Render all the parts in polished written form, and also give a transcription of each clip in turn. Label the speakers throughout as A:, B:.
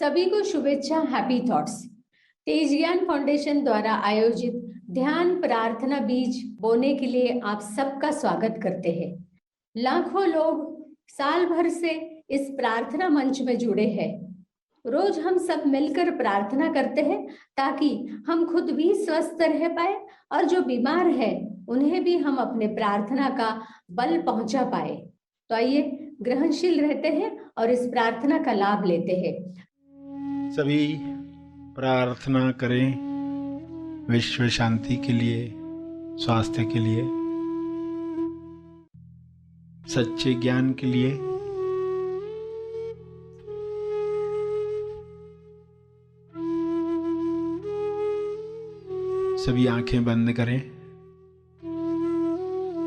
A: सभी को शुभेच्छा। Happy thoughts. तेज ज्ञान फाउंडेशन द्वारा आयोजित ध्यान प्रार्थना बीज बोने के लिए आप सबका स्वागत करते हैं। लाखों लोग साल भर से इस प्रार्थना मंच में जुड़े हैं। रोज हम सब मिलकर प्रार्थना करते हैं ताकि हम खुद भी स्वस्थ रह पाए और जो बीमार है उन्हें भी हम अपने प्रार्थना का बल पहुंचा पाए। तो आइए ग्रहणशील रहते हैं और इस प्रार्थना का लाभ लेते हैं।
B: सभी प्रार्थना करें विश्व शांति के लिए, स्वास्थ्य के लिए, सच्चे ज्ञान के लिए। सभी आंखें बंद करें,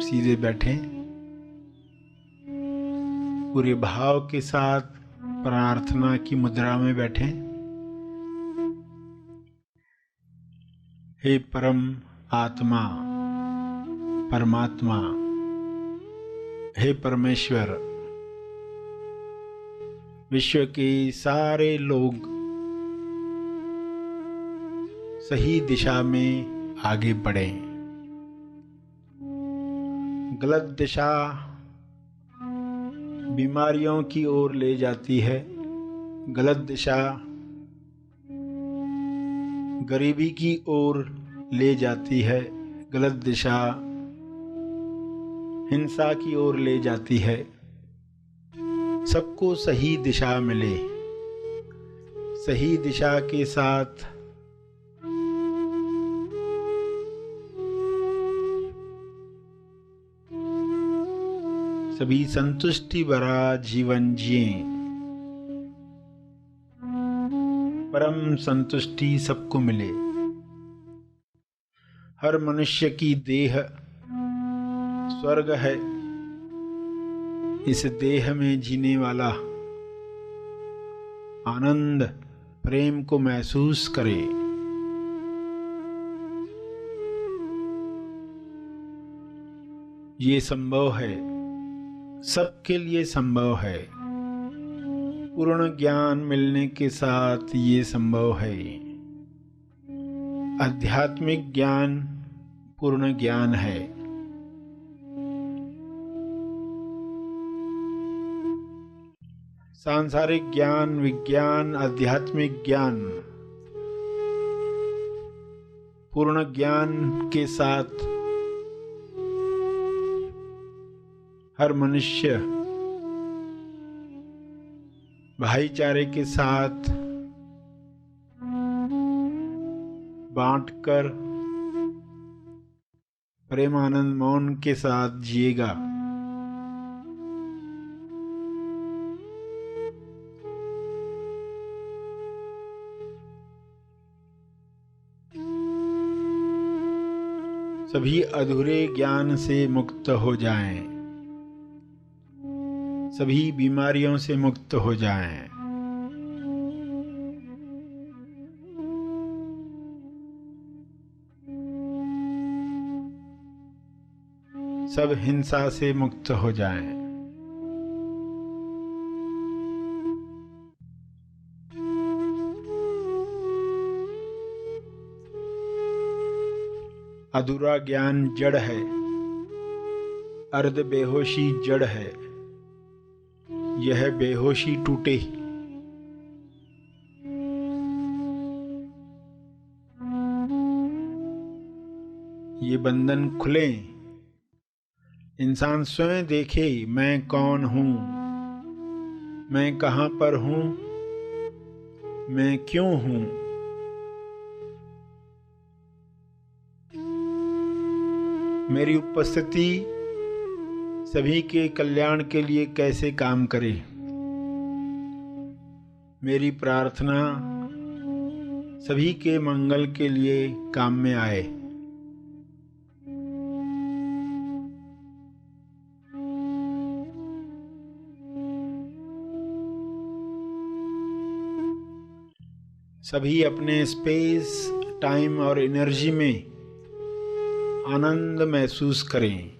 B: सीधे बैठें, पूरे भाव के साथ प्रार्थना की मुद्रा में बैठें। हे परम आत्मा, परमात्मा, हे परमेश्वर, विश्व के सारे लोग सही दिशा में आगे बढ़ें। गलत दिशा बीमारियों की ओर ले जाती है, गलत दिशा गरीबी की ओर ले जाती है, गलत दिशा हिंसा की ओर ले जाती है। सबको सही दिशा मिले। सही दिशा के साथ सभी संतुष्टि भरा जीवन जिएं। परम संतुष्टि सबको मिले। हर मनुष्य की देह स्वर्ग है। इस देह में जीने वाला आनंद, प्रेम को महसूस करे। ये संभव है, सबके लिए संभव है। पूर्ण ज्ञान मिलने के साथ ये संभव है। आध्यात्मिक ज्ञान पूर्ण ज्ञान है। सांसारिक ज्ञान, विज्ञान, आध्यात्मिक ज्ञान पूर्ण ज्ञान के साथ हर मनुष्य भाईचारे के साथ बांटकर प्रेमानंद मौन के साथ जिएगा। सभी अधूरे ज्ञान से मुक्त हो जाएं। सभी बीमारियों से मुक्त हो जाएं। सब हिंसा से मुक्त हो जाएं। अधूरा ज्ञान जड़ है, अर्ध बेहोशी जड़ है। यह बेहोशी टूटे। ये बंधन खुले। इंसान स्वयं देखे, मैं कौन हूं, मैं कहां पर हूं, मैं क्यों हूं। मेरी उपस्थिति सभी के कल्याण के लिए कैसे काम करे। मेरी प्रार्थना सभी के मंगल के लिए काम में आए। सभी अपने स्पेस, टाइम और एनर्जी में आनंद महसूस करें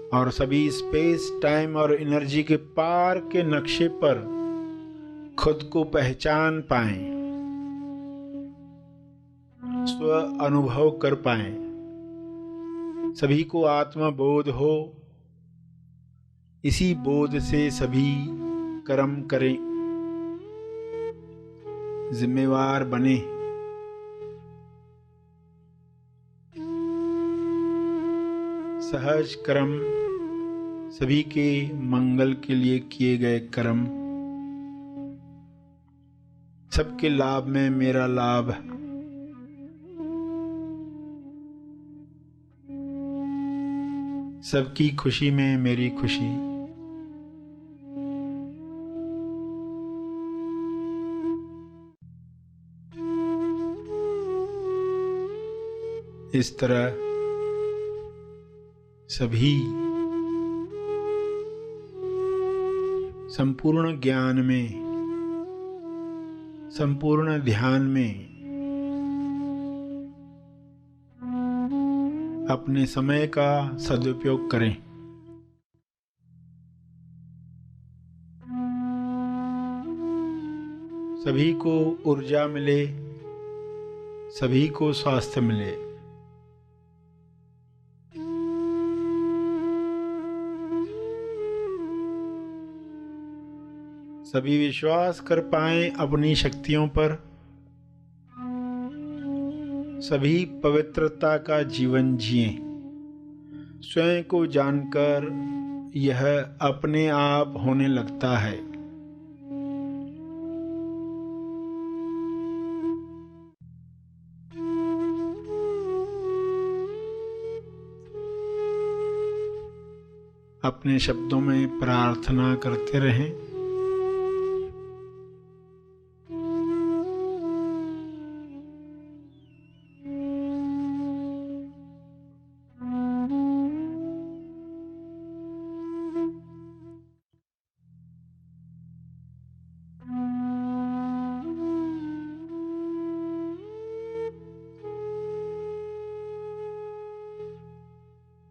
B: और सभी स्पेस, टाइम और एनर्जी के पार के नक्शे पर खुद को पहचान पाएं, स्व अनुभव कर पाएं, सभी को आत्मा बोध हो, इसी बोध से सभी कर्म करें, जिम्मेवार बने। सहज कर्म, सभी के मंगल के लिए किए गए कर्म, सबके लाभ में मेरा लाभ, सबकी खुशी में मेरी खुशी। इस तरह सभी संपूर्ण ज्ञान में, संपूर्ण ध्यान में अपने समय का सदुपयोग करें। सभी को ऊर्जा मिले, सभी को स्वास्थ्य मिले। सभी विश्वास कर पाएं अपनी शक्तियों पर, सभी पवित्रता का जीवन जिएं। स्वयं को जानकर यह अपने आप होने लगता है। अपने शब्दों में प्रार्थना करते रहें।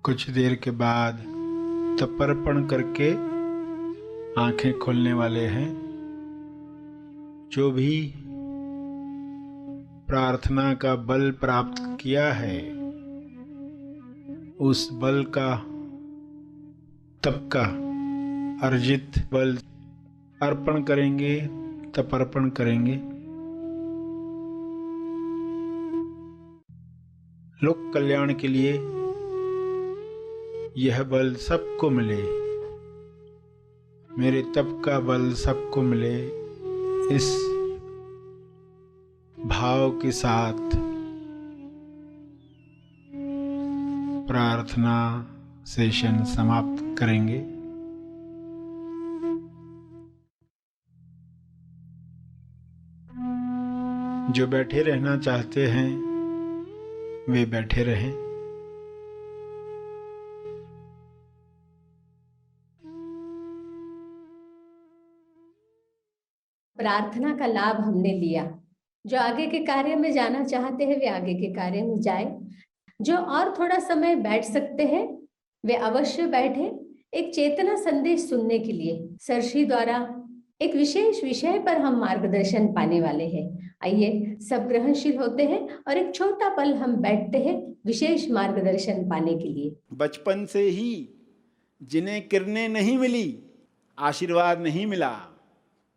B: कुछ देर के बाद तर्पण करके आंखें खोलने वाले हैं। जो भी प्रार्थना का बल प्राप्त किया है, उस बल का, तप का अर्जित बल अर्पण करेंगे, तर्पण करेंगे। लोक कल्याण के लिए यह बल सबको मिले, मेरे तप का बल सबको मिले, इस भाव के साथ प्रार्थना सेशन समाप्त करेंगे। जो बैठे रहना चाहते हैं वे बैठे रहें।
A: प्रार्थना का लाभ हमने लिया। जो आगे के कार्य में जाना चाहते हैं वे आगे के कार्य में जाए। जो और थोड़ा समय बैठ सकते हैं वे अवश्य बैठे। एक चेतना संदेश सुनने के लिए सरश्री द्वारा एक विशेष विषय पर हम मार्गदर्शन पाने वाले हैं। आइए सब ग्रहणशील होते हैं और एक छोटा पल हम बैठते हैं विशेष मार्गदर्शन पाने के लिए।
C: बचपन से ही जिन्हें किरणें नहीं मिली, आशीर्वाद नहीं मिला,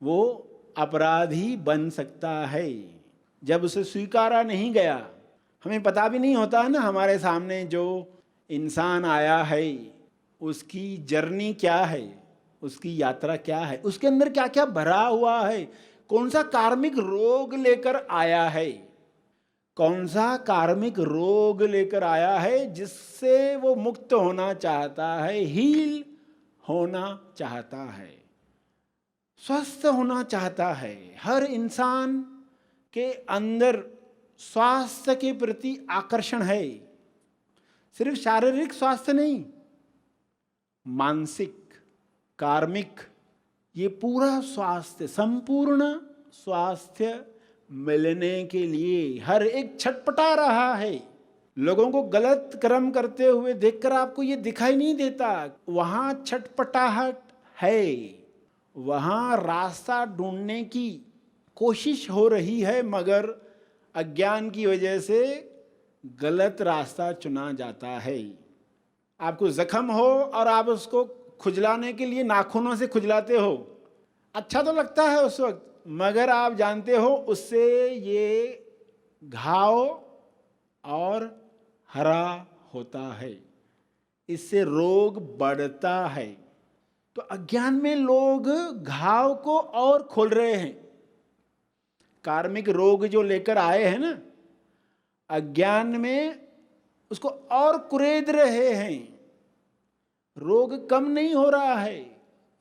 C: वो अपराधी बन सकता है जब उसे स्वीकारा नहीं गया। हमें पता भी नहीं होता है ना, हमारे सामने जो इंसान आया है उसकी जर्नी क्या है, उसकी यात्रा क्या है, उसके अंदर क्या क्या भरा हुआ है, कौन सा कार्मिक रोग लेकर आया है, कौन सा कार्मिक रोग लेकर आया है जिससे वो मुक्त होना चाहता है, हील होना चाहता है, स्वस्थ होना चाहता है। हर इंसान के अंदर स्वास्थ्य के प्रति आकर्षण है। सिर्फ शारीरिक स्वास्थ्य नहीं, मानसिक, कार्मिक, ये पूरा स्वास्थ्य, संपूर्ण स्वास्थ्य मिलने के लिए हर एक छटपटा रहा है। लोगों को गलत कर्म करते हुए देखकर आपको ये दिखाई नहीं देता, वहां छटपटाहट है। वहाँ रास्ता ढूंढने की कोशिश हो रही है, मगर अज्ञान की वजह से गलत रास्ता चुना जाता है। आपको जख्म हो और आप उसको खुजलाने के लिए नाखूनों से खुजलाते हो, अच्छा तो लगता है उस वक्त, मगर आप जानते हो उससे ये घाव और हरा होता है, इससे रोग बढ़ता है। तो अज्ञान में लोग घाव को और खोल रहे हैं। कार्मिक रोग जो लेकर आए हैं ना, अज्ञान में उसको और कुरेद रहे हैं। रोग कम नहीं हो रहा है,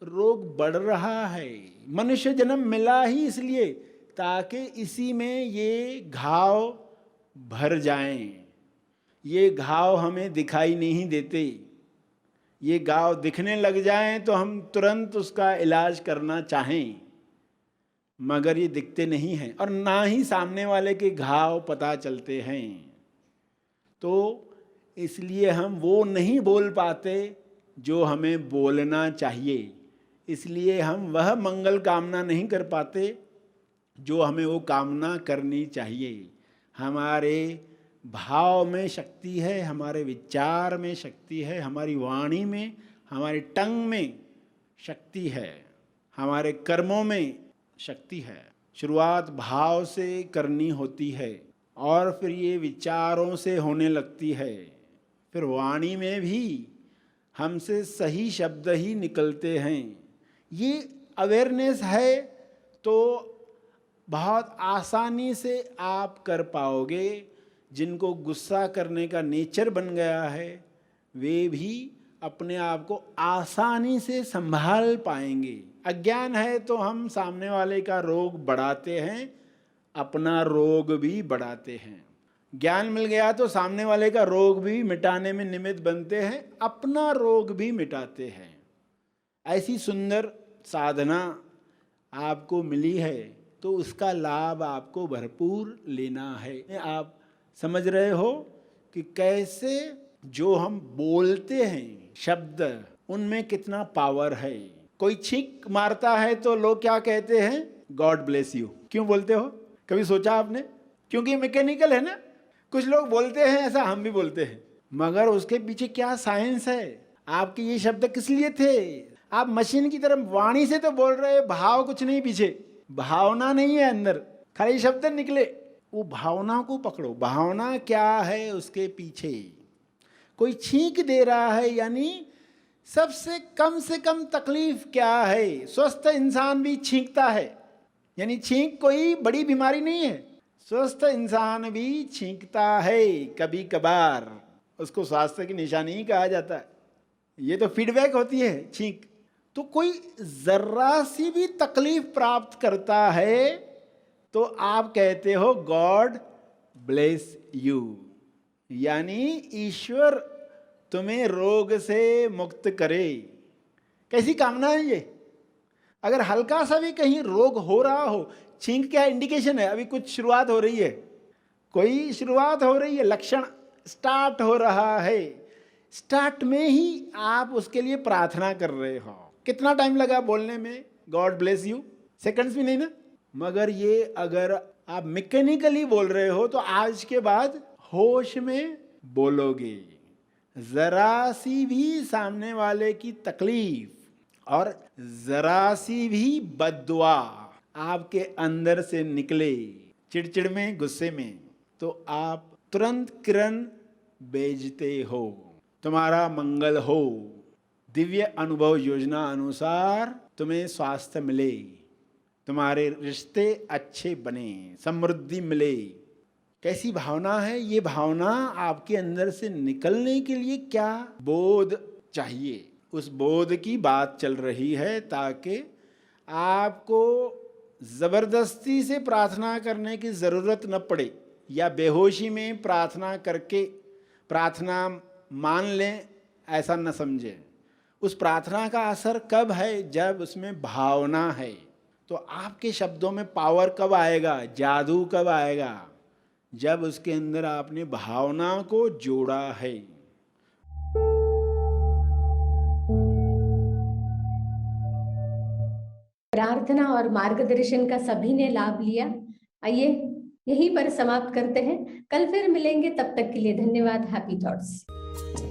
C: रोग बढ़ रहा है। मनुष्य जन्म मिला ही इसलिए ताकि इसी में ये घाव भर जाएं। ये घाव हमें दिखाई नहीं देते, ये घाव दिखने लग जाएं तो हम तुरंत उसका इलाज करना चाहें, मगर ये दिखते नहीं हैं और ना ही सामने वाले के घाव पता चलते हैं। तो इसलिए हम वो नहीं बोल पाते जो हमें बोलना चाहिए, इसलिए हम वह मंगल कामना नहीं कर पाते जो हमें वो कामना करनी चाहिए। हमारे भाव में शक्ति है, हमारे विचार में शक्ति है, हमारी वाणी में, हमारी टंग में शक्ति है, हमारे कर्मों में शक्ति है। शुरुआत भाव से करनी होती है और फिर ये विचारों से होने लगती है। फिर वाणी में भी हमसे सही शब्द ही निकलते हैं। ये अवेयरनेस है तो बहुत आसानी से आप कर पाओगे। जिनको गुस्सा करने का नेचर बन गया है वे भी अपने आप को आसानी से संभाल पाएंगे। अज्ञान है तो हम सामने वाले का रोग बढ़ाते हैं, अपना रोग भी बढ़ाते हैं। ज्ञान मिल गया तो सामने वाले का रोग भी मिटाने में निमित्त बनते हैं, अपना रोग भी मिटाते हैं। ऐसी सुंदर साधना आपको मिली है तो उसका लाभ आपको भरपूर लेना है। आप समझ रहे हो कि कैसे जो हम बोलते हैं शब्द, उनमें कितना पावर है। कोई छींक मारता है तो लोग क्या कहते हैं? God bless you. क्यों बोलते हो? कभी सोचा आपने? क्योंकि मैकेनिकल है ना। कुछ लोग बोलते हैं ऐसा, हम भी बोलते हैं, मगर उसके पीछे क्या साइंस है? आपके ये शब्द किस लिए थे? आप मशीन की तरफ वाणी से तो बोल रहे, भाव कुछ नहीं पीछे, भावना नहीं है अंदर, खाली शब्द निकले। वो भावना को पकड़ो, भावना क्या है उसके पीछे। कोई छींक दे रहा है यानी सबसे कम से कम तकलीफ क्या है? स्वस्थ इंसान भी छींकता है, यानी छींक कोई बड़ी बीमारी नहीं है। स्वस्थ इंसान भी छींकता है कभी कभार, उसको स्वास्थ्य की निशानी ही कहा जाता है। ये तो फीडबैक होती है छींक। तो कोई जर्रा सी भी तकलीफ प्राप्त करता है तो आप कहते हो गॉड ब्लेस यू, यानी ईश्वर तुम्हें रोग से मुक्त करे। कैसी कामना है ये? अगर हल्का सा भी कहीं रोग हो रहा हो, छींक क्या इंडिकेशन है? अभी कुछ शुरुआत हो रही है, कोई शुरुआत हो रही है, लक्षण स्टार्ट हो रहा है। स्टार्ट में ही आप उसके लिए प्रार्थना कर रहे हो। कितना टाइम लगा बोलने में गॉड ब्लेस यू? सेकंड्स भी नहीं ना। मगर ये अगर आप मैकेनिकली बोल रहे हो तो आज के बाद होश में बोलोगे। जरा सी भी सामने वाले की तकलीफ और जरा सी भी बद्दुआ आपके अंदर से निकले, चिड़चिड़ में, गुस्से में, तो आप तुरंत किरण भेजते हो, तुम्हारा मंगल हो, दिव्य अनुभव योजना अनुसार तुम्हें स्वास्थ्य मिले, तुम्हारे रिश्ते अच्छे बने, समृद्धि मिले। कैसी भावना है ये? भावना आपके अंदर से निकलने के लिए क्या बोध चाहिए? उस बोध की बात चल रही है, ताकि आपको जबरदस्ती से प्रार्थना करने की जरूरत न पड़े, या बेहोशी में प्रार्थना करके प्रार्थना मान लें, ऐसा न समझें। उस प्रार्थना का असर कब है? जब उसमें भावना है। तो आपके शब्दों में पावर कब आएगा, जादू कब आएगा? जब उसके अंदर आपने भावना को जोड़ा है।
A: प्रार्थना और मार्गदर्शन का सभी ने लाभ लिया। आइए यहीं पर समाप्त करते हैं, कल फिर मिलेंगे, तब तक के लिए धन्यवाद। Happy thoughts.